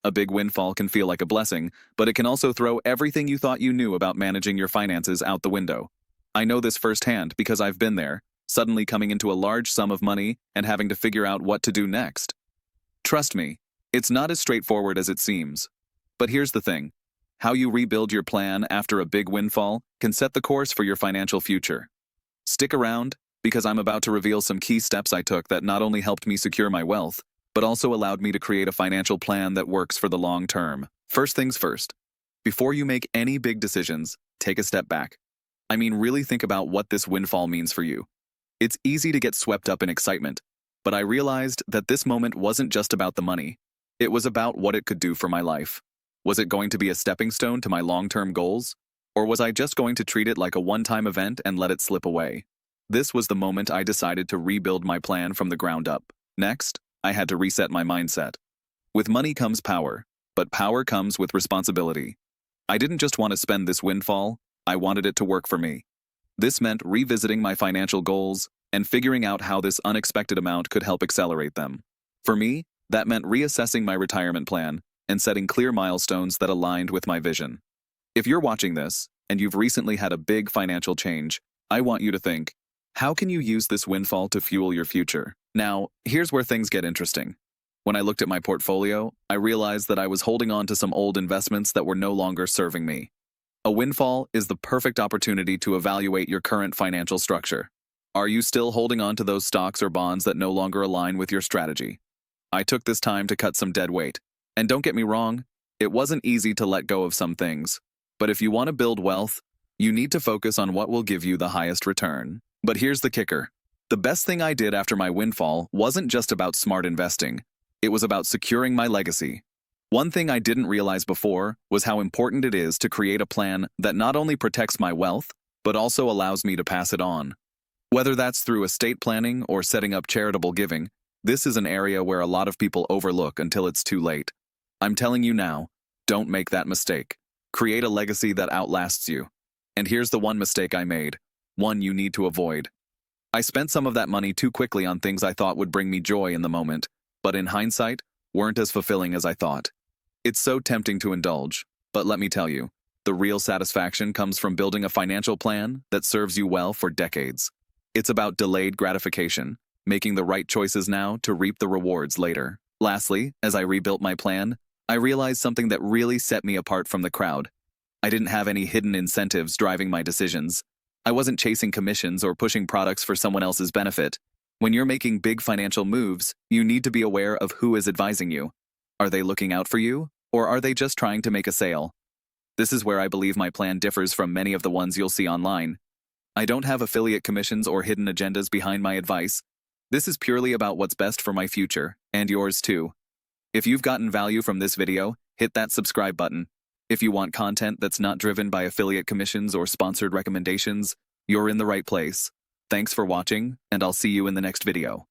A big windfall can feel like a blessing, but it can also throw everything you thought you knew about managing your finances out the window. I know this firsthand because I've been there, suddenly coming into a large sum of money and having to figure out what to do next. Trust me, it's not as straightforward as it seems. But here's the thing. How you rebuild your plan after a big windfall can set the course for your financial future. Stick around, because I'm about to reveal some key steps I took that not only helped me secure my wealth, but also allowed me to create a financial plan that works for the long term. First things first. Before you make any big decisions, take a step back. I mean, really think about what this windfall means for you. It's easy to get swept up in excitement, but I realized that this moment wasn't just about the money. It was about what it could do for my life. Was it going to be a stepping stone to my long-term goals? Or was I just going to treat it like a one-time event and let it slip away? This was the moment I decided to rebuild my plan from the ground up. Next, I had to reset my mindset. With money comes power, but power comes with responsibility. I didn't just want to spend this windfall, I wanted it to work for me. This meant revisiting my financial goals and figuring out how this unexpected amount could help accelerate them. For me, that meant reassessing my retirement plan and setting clear milestones that aligned with my vision. If you're watching this, and you've recently had a big financial change, I want you to think, how can you use this windfall to fuel your future? Now, here's where things get interesting. When I looked at my portfolio, I realized that I was holding on to some old investments that were no longer serving me. A windfall is the perfect opportunity to evaluate your current financial structure. Are you still holding on to those stocks or bonds that no longer align with your strategy? I took this time to cut some dead weight. And don't get me wrong, it wasn't easy to let go of some things. But if you want to build wealth, you need to focus on what will give you the highest return. But here's the kicker. The best thing I did after my windfall wasn't just about smart investing. It was about securing my legacy. One thing I didn't realize before was how important it is to create a plan that not only protects my wealth, but also allows me to pass it on. Whether that's through estate planning or setting up charitable giving, this is an area where a lot of people overlook until it's too late. I'm telling you now, don't make that mistake. Create a legacy that outlasts you. And here's the one mistake I made, one you need to avoid. I spent some of that money too quickly on things I thought would bring me joy in the moment, but in hindsight, weren't as fulfilling as I thought. It's so tempting to indulge, but let me tell you, the real satisfaction comes from building a financial plan that serves you well for decades. It's about delayed gratification, making the right choices now to reap the rewards later. Lastly, as I rebuilt my plan, I realized something that really set me apart from the crowd. I didn't have any hidden incentives driving my decisions. I wasn't chasing commissions or pushing products for someone else's benefit. When you're making big financial moves, you need to be aware of who is advising you. Are they looking out for you, or are they just trying to make a sale? This is where I believe my plan differs from many of the ones you'll see online. I don't have affiliate commissions or hidden agendas behind my advice. This is purely about what's best for my future, and yours too. If you've gotten value from this video, hit that subscribe button. If you want content that's not driven by affiliate commissions or sponsored recommendations, you're in the right place. Thanks for watching, and I'll see you in the next video.